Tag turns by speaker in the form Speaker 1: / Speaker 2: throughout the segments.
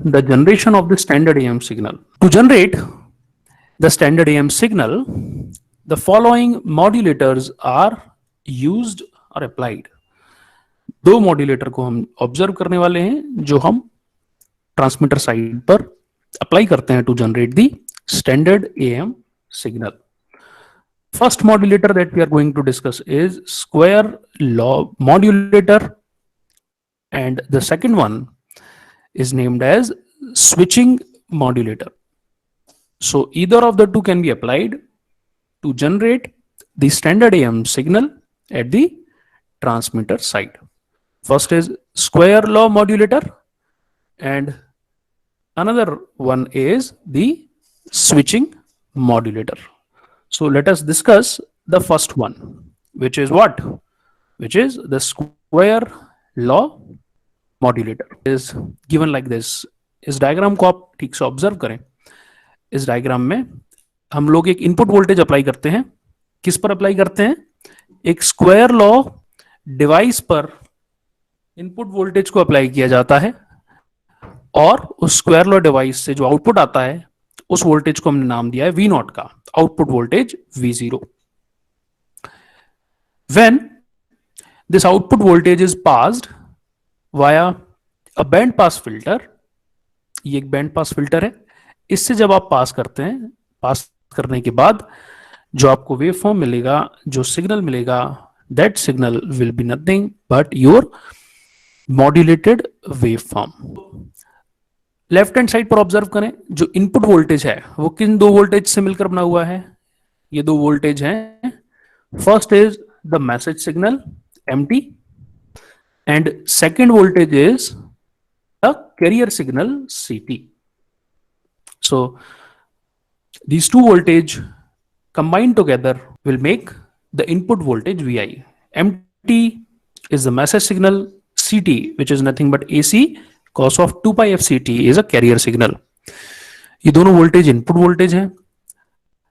Speaker 1: The generation of the standard AM signal. To generate the standard AM signal, the following modulators are used or applied. दो modulator को हम observe करने वाले हैं जो हम ट्रांसमीटर साइड पर अप्लाई करते हैं to generate the standard AM signal. First modulator that we are going to discuss is square law modulator, and the second one is named as switching modulator. So either of the two can be applied to generate the standard AM signal at the transmitter side. First is square law modulator and another one is the switching modulator. So let us discuss the first one, which is what? Which is the square law modulator. Is given like this. इस diagram को आप ठीक से observe करें. इस diagram में हम लोग एक इनपुट वोल्टेज अप्लाई करते हैं. किस पर अप्लाई करते हैं? एक स्क्वायर लॉ डिवाइस पर इनपुट वोल्टेज को अप्लाई किया जाता है और उस स्क्वायर लॉ डिवाइस से जो आउटपुट आता है उस वोल्टेज को हमने नाम दिया है V नॉट का, output voltage V0. When this output voltage is passed via a band pass filter, ये एक बैंड पास फिल्टर है. इससे जब आप पास करते हैं, पास करने के बाद जो आपको वेव फॉर्म मिलेगा, जो सिग्नल मिलेगा, that signal will be nothing but your modulated wave form. Left hand side पर ऑब्जर्व करें, जो इनपुट वोल्टेज है वो किन दो वोल्टेज से मिलकर बना हुआ है? ये दो वोल्टेज हैं. First is the message signal MT and second voltage is the carrier signal CT. So these two voltage combined together will make the input voltage VI. MT is the message signal, CT which is nothing but AC cos of 2 pi FCT is a carrier signal. ये दोनों voltage input voltage हैं.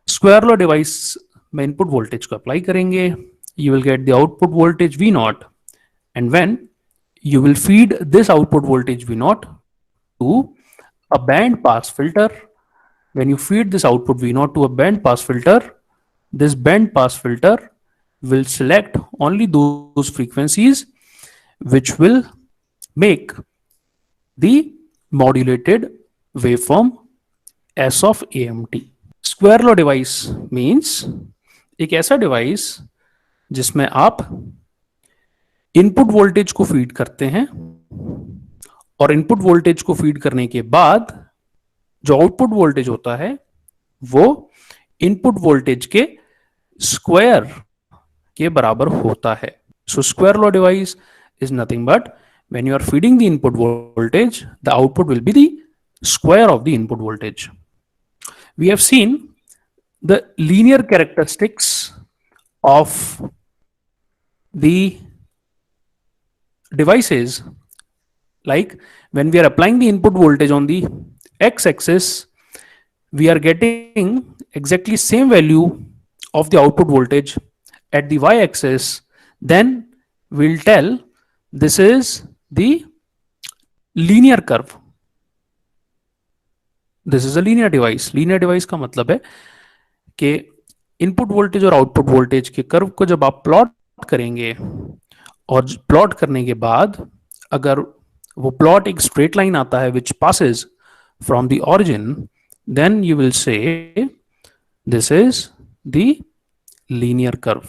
Speaker 1: Square law device में input voltage को apply करेंगे, you will get the output voltage V naught, and when you will feed this output voltage V naught to a band pass filter, when you feed this output V naught to a band pass filter, this band pass filter will select only those frequencies which will make the modulated waveform S of AMT. Square law device means एक ऐसा device जिसमें आप input voltage को feed करते हैं और input voltage को feed करने के बाद जो आउटपुट वोल्टेज होता है वो इनपुट वोल्टेज के स्क्वायर के बराबर होता है. So square law device is nothing but when you are feeding the input voltage, the output will be the square of the input voltage. We have seen the linear characteristics of the devices, like when we are applying the input voltage on the x-axis, we are getting exactly same value of the output voltage at the y-axis. Then we'll tell this is the linear curve. This is a linear device. Linear device का मतलब है कि input voltage और output voltage के curve को जब आप plot करेंगे और प्लॉट करने के बाद अगर वो प्लॉट एक स्ट्रेट लाइन आता है which passes from the origin, then you will say this is the linear curve.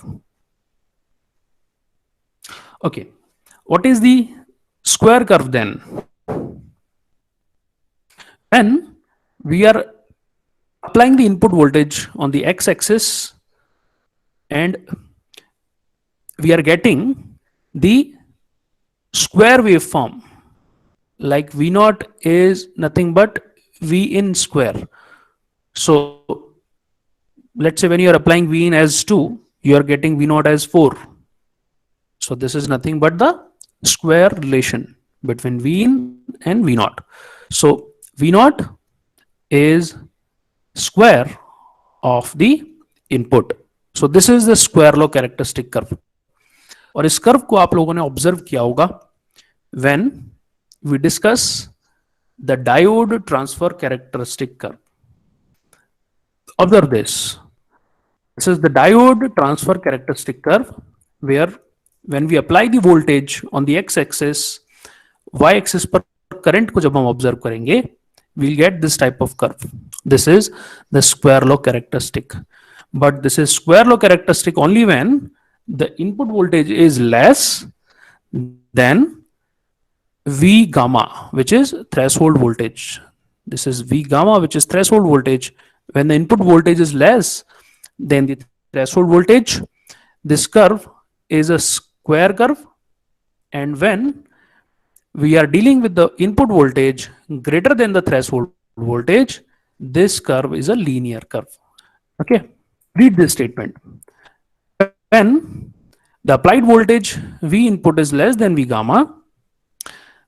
Speaker 1: Okay, what is the square curve then? When we are applying the input voltage on the x-axis and we are getting the square waveform, like V naught is nothing but V in square. So let's say when you are applying V in as 2, you are getting V naught as 4. So this is nothing but the square relation between V in and V naught. So V naught is square of the input. So this is the square law characteristic curve. और इस curve को आप लोगों ने observe किया होगा when we discuss the diode transfer characteristic curve. Observe this. This is the diode transfer characteristic curve, where when we apply the voltage on the x-axis, y-axis पर current को जब हम observe करेंगे, we'll get this type of curve. This is the square law characteristic. But this is square law characteristic only when the input voltage is less than V gamma, which is threshold voltage. This is V gamma, which is threshold voltage. When the input voltage is less than the threshold voltage, this curve is a square curve. And when we are dealing with the input voltage greater than the threshold voltage, this curve is a linear curve. Okay, read this statement. When the applied voltage V input is less than V gamma,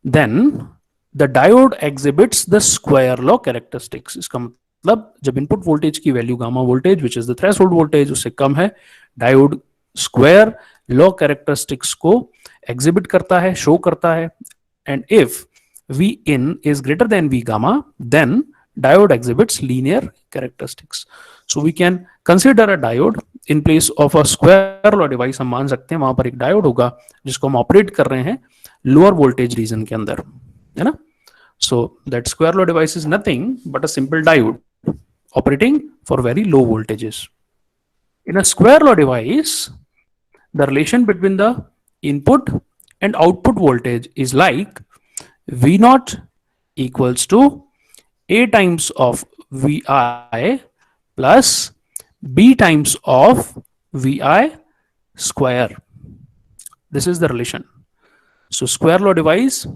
Speaker 1: then the diode exhibits the square law characteristics. इसका मतलब जब input voltage की value gamma voltage which is the threshold voltage उससे कम है, diode square law characteristics को exhibit करता है, show करता है. And if V in is greater than V gamma, then diode exhibits linear characteristics. So we can consider a diode in place of a square law device. हम मान सकते हैं वहां पर एक डायोड होगा जिसको हम ऑपरेट कर रहे हैं लोअर वोल्टेज रीजन के अंदर, है ना. So that square law device is nothing but a simple diode operating for very low voltages. In a square law device, the relation between the input and output voltage is like V naught equals to A times of Vi plus B times of Vi square. This is the relation. So square law device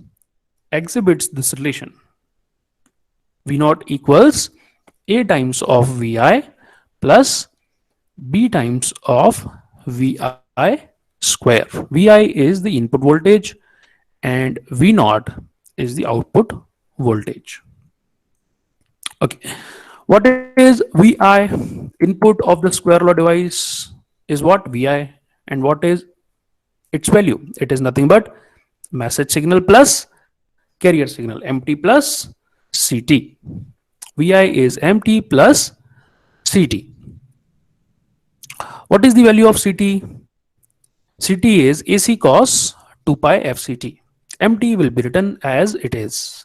Speaker 1: exhibits this relation. V naught equals A times of Vi plus B times of Vi square. Vi is the input voltage and V naught is the output voltage. Okay, what is Vi? Input of the square law device is what? Vi. And what is its value? It is nothing but message signal plus carrier signal, MT plus CT. Vi is MT plus CT. What is the value of CT? CT is AC cos 2 pi FCT. MT will be written as it is.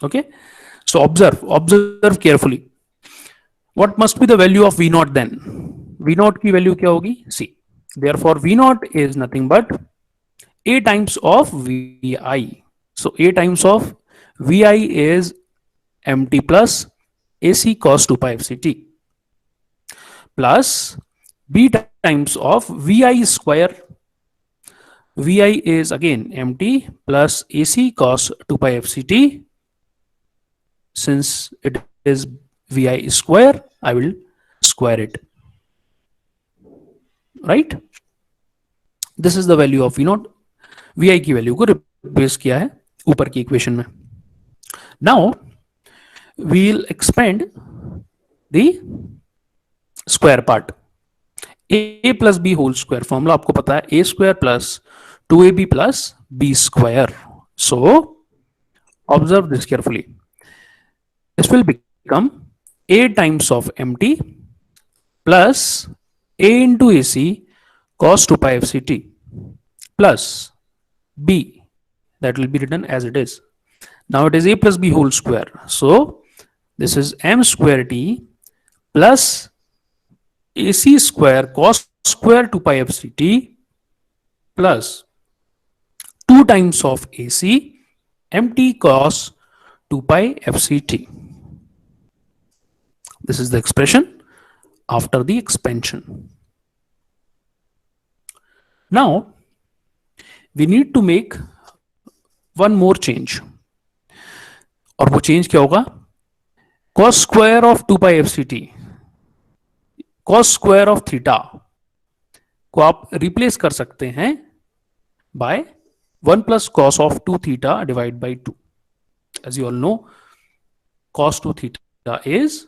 Speaker 1: Okay, so observe carefully. What must be the value of V naught then? V naught की value क्या होगी? C. Therefore V naught is nothing but A times of Vi. So A times of Vi is MT plus AC cos 2 pi FCT plus B times of Vi square. Vi is again MT plus AC cos 2 pi FCT. Since it is Vi square, I will square it. Right? This is the value of V naught. Vi की value को replace किया है ऊपर की equation में. Now we'll expand the square part. A plus B whole square formula आपको पता है, A square plus 2AB plus B square. So observe this carefully. This will become A times of MT plus A into AC cos 2 pi FCT plus B, that will be written as it is. Now it is A plus B whole square. So this is M square T plus AC square cos square 2 pi FCT plus 2 times of AC MT cos 2 pi FCT. This is the expression after the expansion. Now we need to make one more change. और वो change क्या होगा? cos square of 2 pi FCT, cos square of theta को आप replace कर सकते हैं by 1 plus cos of 2 theta divided by 2. As you all know, cos 2 theta is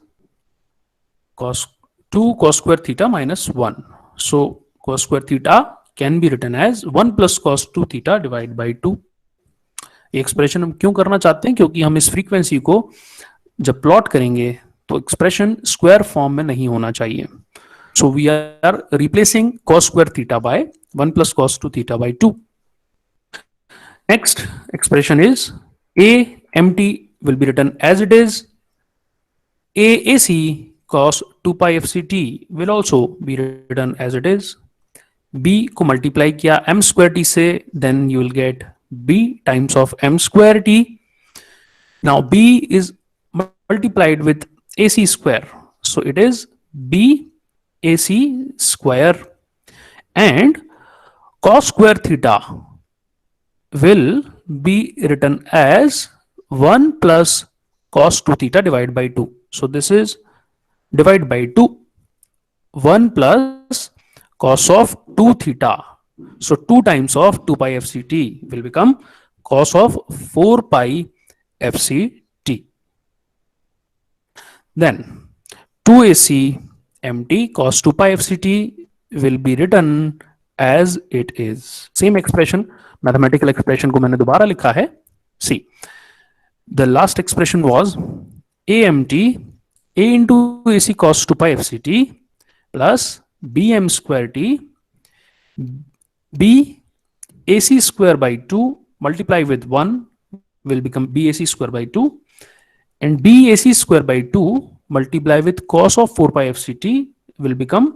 Speaker 1: cos 2 cos square theta minus 1. So cos square theta can be written as 1 plus cos 2 theta divide by 2। Expression हम क्यों करना चाहते हैं? क्योंकि हम इस frequency को जब प्लॉट करेंगे तो एक्सप्रेशन स्क्वायर फॉर्म में नहीं होना चाहिए। So we are replacing cos square theta by 1 plus cos 2 theta by 2। Next expression is AMT will be written as it is. AAC cos 2 pi FCT will also be written as it is. B को multiply किया m square t से, then you will get B times of m square t. Now B is multiplied with AC square, so it is B AC square, and cos square theta will be written as 1 plus cos 2 theta divided by 2. So this is divided by 2, 1 plus cos of 2 theta. So 2 times of 2 pi fct will become cos of 4 pi fct. Then 2ac mt cos 2 pi fct will be written as it is. Same expression, mathematical expression को मैंने दोबारा लिखा है। See the last expression was A M T A into A C cos 2 pi F C T plus B M square T B A C square by 2 multiply with 1 will become BAC square by 2, and BAC square by 2 multiply with cos of 4 pi FCT will become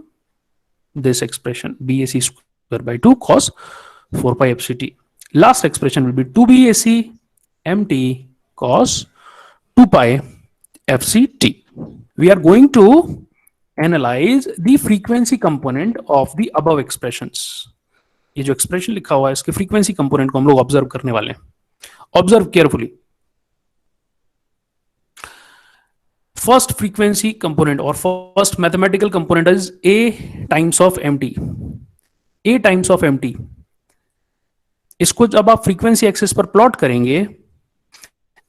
Speaker 1: this expression, BAC square by 2 cos 4 pi FCT. Last expression will be 2BAC MT cos 2 pi FCT. We are going to analyze the frequency component of the above expressions. ये जो expression लिखा हुआ है इसके frequency component को हम लोग observe करने वाले हैं। Observe carefully. First frequency component और first mathematical component is a times of m T. A times of m t, इसको जब आप फ्रीक्वेंसी एक्सिस पर प्लॉट करेंगे,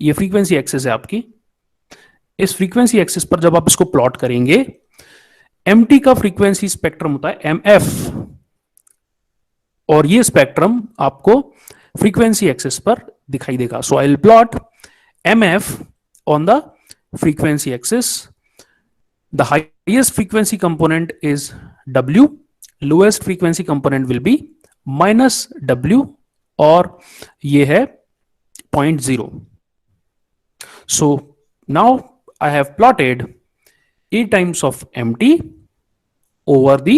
Speaker 1: ये फ्रीक्वेंसी एक्सिस है आपकी, इस फ्रीक्वेंसी एक्सिस पर जब आप इसको प्लॉट करेंगे, एम टी का फ्रीक्वेंसी स्पेक्ट्रम होता है एम एफ, और ये स्पेक्ट्रम आपको फ्रीक्वेंसी एक्सिस पर दिखाई देगा। So I will plot m f on the frequency axis. The highest frequency component is W, lowest frequency component will be minus W, और ये है 0.0। So now I have plotted A times of MT over the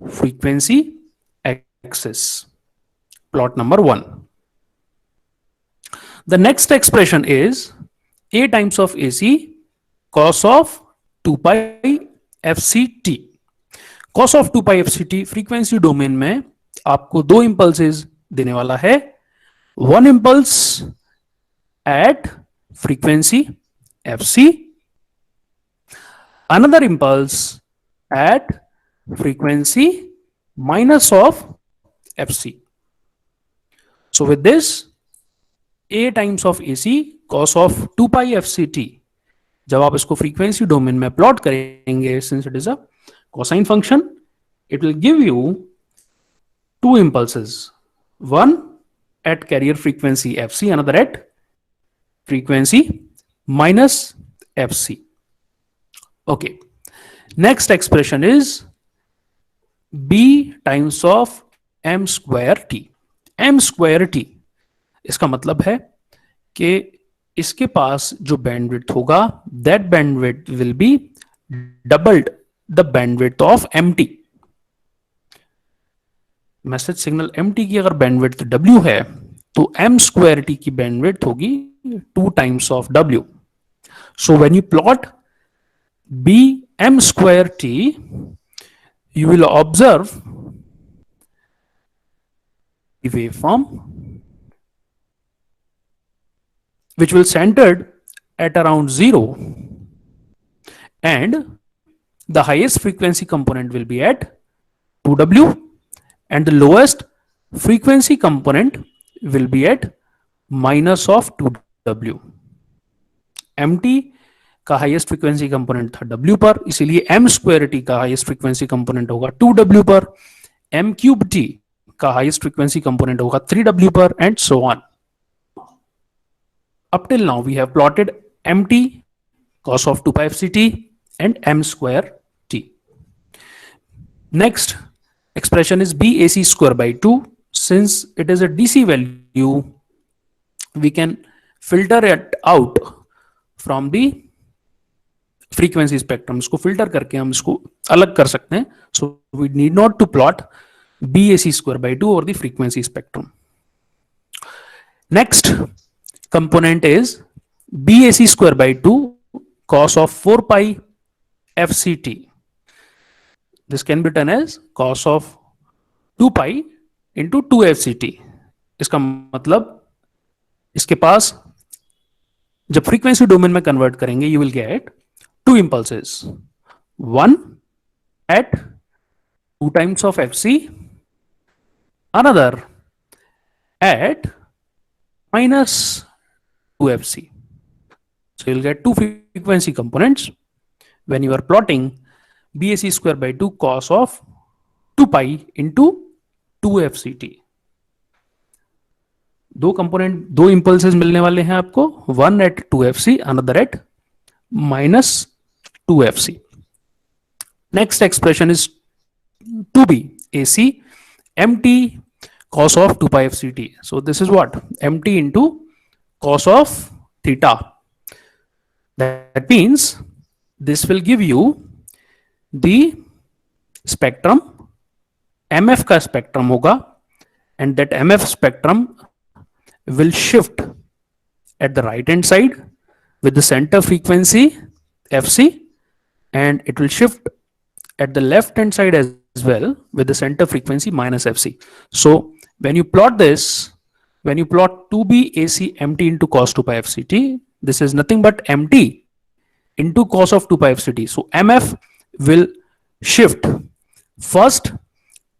Speaker 1: frequency axis. Plot number 1. The next expression is A times of AC cos of 2 pi FCT. Cos of 2 pi FCT frequency domain में आपको दो impulses देने वाला है। One impulse at frequency FC, another impulse at frequency minus of FC. So with this, A times of AC cos of 2 pi FCT, जब आप इसको frequency domain में प्लॉट करेंगे, since it is a cosine function, it will give you two impulses, one at carrier frequency FC, another at frequency minus FC. Okay, next expression is B times of m square t. m square t, इसका मतलब है कि इसके पास जो bandwidth होगा, that bandwidth will be doubled the bandwidth of mt. Message signal mt की अगर bandwidth w है तो m square t की बैंडविड्थ होगी 2 times of w. So when you plot B m square t, you will observe the waveform which will centered at around 0, and the highest frequency component will be at 2w, and the lowest frequency component will be at minus of 2w. mt का highest frequency component था W पर, इसीलिए m square T का highest frequency component होगा 2W पर, m cube t का highest frequency component होगा 3w पर, and so on. Up till now we have plotted mt cos of 2 pi fct and m square t. Next expression is bac square by 2. Since it is a dc value, we can filter it out from the frequency spectrum. इसको filter करके हम इसको अलग कर सकते हैं. So we need not to plot bac square by 2 over the frequency spectrum. Next component is bac square by 2 cos of 4 pi fct. This can be written as cos of 2 pi into 2 fct. इसका मतलब इसके पास जब frequency domain में convert करेंगे, you will get two impulses, one at 2 times of fc, another at minus 2 fc. So you'll get two frequency components when you are plotting bac square by 2 cos of 2 pi into 2 fct. दो component, दो impulses मिलने वाले हैं आपको, one at 2 fc, another at minus 2 fc. Next expression is 2b ac mt cos of 2 pi fct. So this is what? mt into cos of theta. That means this will give you the spectrum, mf का spectrum होगा, and that mf spectrum will shift at the right hand side with the center frequency fc, and it will shift at the left hand side as well with the center frequency minus fc. So when you plot this, when you plot 2b ac mt into cos 2 pi fct, this is nothing but mt into cos of 2 pi fct. So mf will shift first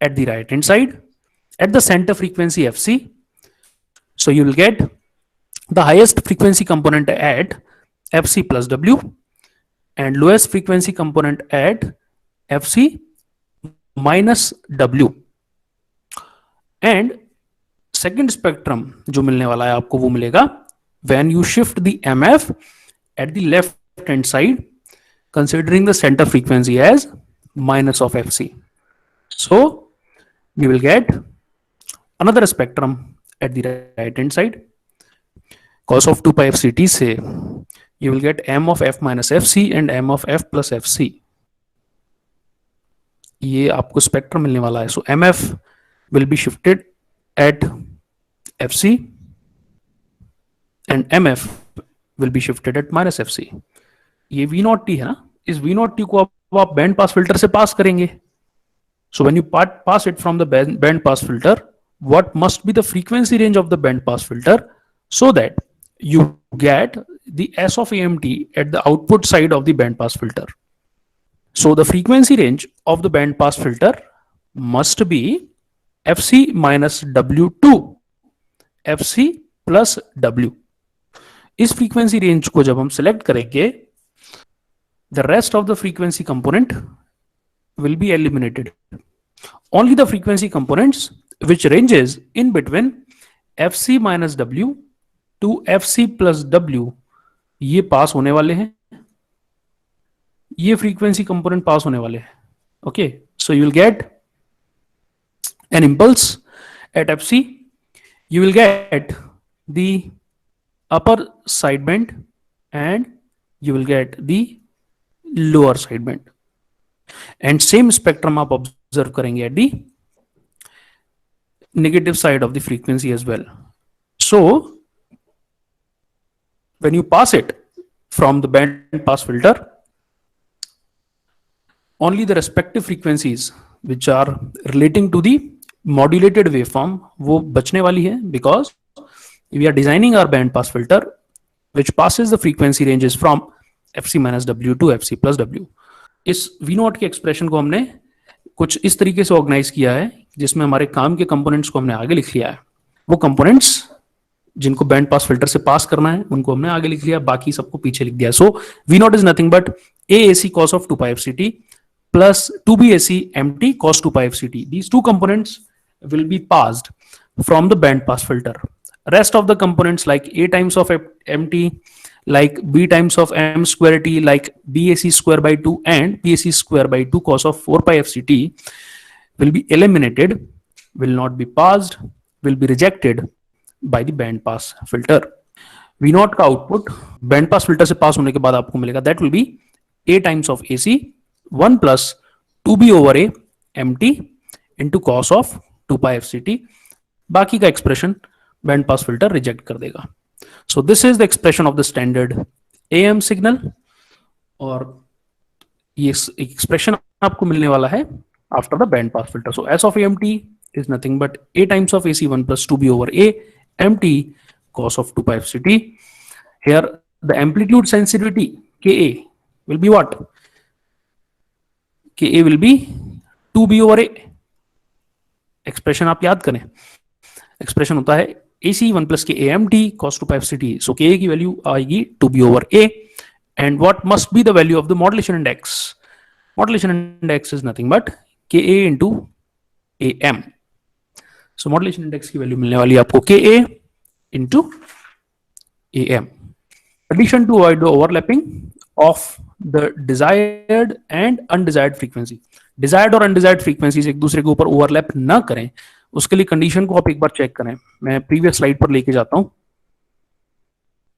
Speaker 1: at the right hand side at the center frequency fc. So you will get the highest frequency component at fc plus w and lowest frequency component at fc minus w. And second spectrum जो मिलने वाला है आपको वो मिलेगा when you shift the mf at the left hand side considering the center frequency as minus of fc. So we will get another spectrum at the right hand side. Cos of 2 pi fct से you will get m of f minus fc and m of f plus fc. ये आपको spectrum मिलने वाला है. So mf will be shifted at fc and mf will be shifted at minus fc. ये v naught t है ना, इस v naught t को आप बैंड पास फिल्टर से पास करेंगे. So when you pass it from the band pass filter, what must be the frequency range of the band pass filter so that you get the S of AMT at the output side of the band pass filter. So the frequency range of the band pass filter must be fc minus w2 fc plus w. इस frequency range को जब हम select करेंगे, the rest of the frequency component will be eliminated. Only the frequency components which ranges in between fc minus w to fc plus w ये पास होने वाले हैं, ये frequency component पास होने वाले हैं. Okay, so you will get an impulse at fc, you will get the upper sideband and you will get the lower sideband, and same spectrum आप observe करेंगे at the negative side of the frequency as well. So when you pass it from the band pass filter, only the respective frequencies which are relating to the modulated waveform वो बचने वाली है, because we are designing our band pass filter which passes the frequency ranges from fc minus w to fc plus w. इस v naught के expression को हमने कुछ इस तरीके से ऑर्गेनाइज किया है जिसमें हमारे काम के कंपोनेंट्स को हमने आगे लिख लिया है. वो कंपोनेंट्स जिनको बैंड पास फिल्टर से पास करना है उनको हमने आगे लिख लिया, बाकी सबको पीछे लिख दिया. सो v naught is nothing but AAC cos of 2 pi fct plus 2BAC MT cos 2 pi FCT. These two components will be passed from the band pass filter. Rest of the components like A times of MT, like B times of M square T, like BAC square by 2 and BAC square by 2 cos of 4 pi FCT will be eliminated, will not be passed, will be rejected by the band pass filter. V not का output band pass filter से पास होने के बाद आपको मिलेगा, that will be A times of AC 1 plus 2B over A MT into cos of 2 pi FCT. बाकी का expression band pass filter reject कर देगा. So this is the expression of the standard AM signal, और ये expression आपको मिलने वाला है after the band pass filter. So S of AMT is nothing but A times of AC 1 plus 2B over A MT cos of 2 pi FCT. Here the amplitude sensitivity Ka will be what? Ka will be 2B over A. Expression आप याद करें, expression होता है AC 1 plus Ka MT cos 2 pi FCT. So Ka की value आएगी 2B over A. And what must be the value of the modulation index? Modulation index is nothing but Ka into AM. So modulation index की value मिलने वाली है आपको Ka into AM. Addition to avoid the overlapping of the desired and undesired frequency. Desired और undesired frequencies एक दूसरे के ऊपर ओवरलैप ना करें, उसके लिए कंडीशन को आप एक बार चेक करें. मैं प्रीवियस स्लाइड पर लेके जाता हूं.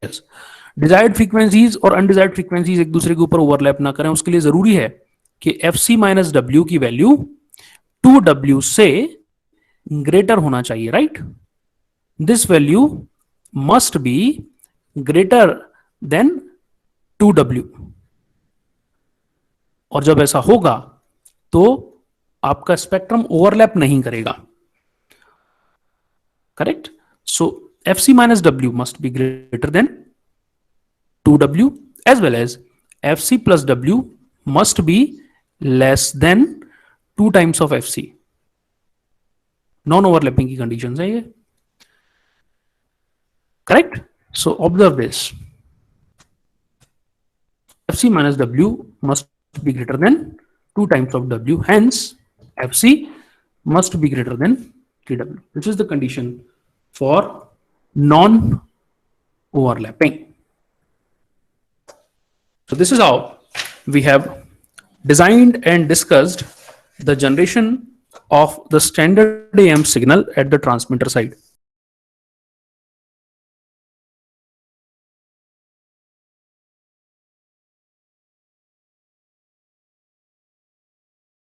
Speaker 1: yes. डिजायर्ड फ्रीक्वेंसीज और अनडिजायर्ड फ्रीक्वेंसीज एक दूसरे के ऊपर ओवरलैप ना करें, उसके लिए जरूरी है कि FC माइनस W की वैल्यू 2W से ग्रेटर होना चाहिए, right? This value must be greater than 2W. और जब ऐसा होगा तो आपका स्पेक्ट्रम ओवरलैप नहीं करेगा, correct? So FC minus W must be greater than 2W as well as FC plus W must be less than 2 times of FC. Non overlapping की conditions है ये, correct? So observe this, FC minus W must be greater than 2 times of W, hence FC must be greater than 3W. This is the condition for non overlapping. So this is how we have designed and discussed the generation of the standard AM signal at the transmitter side.